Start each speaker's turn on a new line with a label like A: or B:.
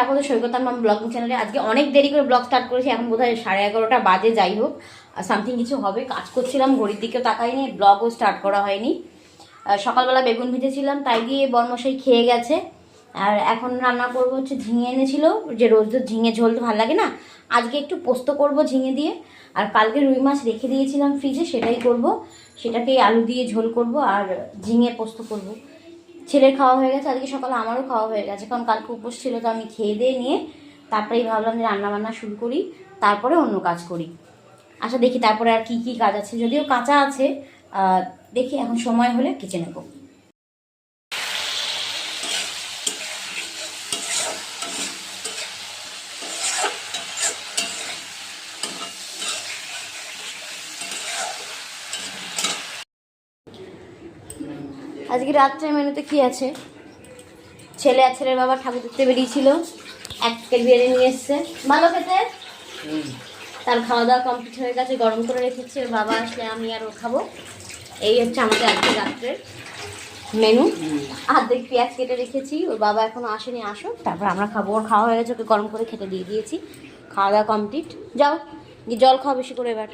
A: এখন তো সৈকতার মাম ব্লগিং চ্যানেলে আজকে অনেক দেরি করে ব্লগ স্টার্ট করেছি। এখন বোধহয় 11:30টা বাজে। যাই হোক, সামথিং কিছু হবে, কাজ করছিলাম, ঘড়ির দিকেও তাকাইনি, ব্লগও স্টার্ট করা হয়নি। সকালবেলা বেগুন ভেজেছিলাম, তাই দিয়ে বরমশাই খেয়ে গেছে। আর এখন রান্না করবো হচ্ছে ঝিঙে এনেছিল, যে রোজ রোজ ঝিঙে ঝোল তো ভালো লাগে না, আজকে একটু পোস্ত করব ঝিঙে দিয়ে। আর কালকে রুই মাছ রেখে দিয়েছিলাম ফ্রিজে, সেটাই করব, সেটাকেই আলু দিয়ে ঝোল করব আর ঝিঙে পোস্ত করব। ছেলের খাওয়া হয়ে গেছে, আজকে সকালে আমারও খাওয়া হয়ে গেছে, কারণ কালকে উপোস ছিল। তো আমি খেয়ে দিয়ে নিয়ে তারপরেই ভাবলাম যে রান্নাবান্না শুরু করি, তারপরে অন্য কাজ করি। আচ্ছা দেখি তারপরে আর কি কি কাজ আছে, যদিও কাঁচা আছে, দেখি এখন সময় হলে কেচে নেব। আজকে রাত্রের মেনুতে কি আছে? ছেলে আর ছেলের বাবা ঠাকুর দেখতে বেরিয়েছিল, 1 প্যাকেট বিরিয়ানি নিয়ে এসছে, ভালো খেতে। তার খাওয়া দাওয়া কমপ্লিট হয়ে গেছে, গরম করে রেখেছি, ওর বাবা আসলে আমি আর ও খাবো। এই হচ্ছে আমাদের আজকে রাত্রের মেনু। অর্ধেক পেঁয়াজ কেটে রেখেছি, ওর বাবা এখনো আসেনি, আসো তারপর আমরা খাবো। ওর খাওয়া হয়ে গেছে, ওকে গরম করে খেতে দিয়ে দিয়েছি, খাওয়া দাওয়া কমপ্লিট। যাও গিয়ে জল খাওয়া বেশি করে এবার।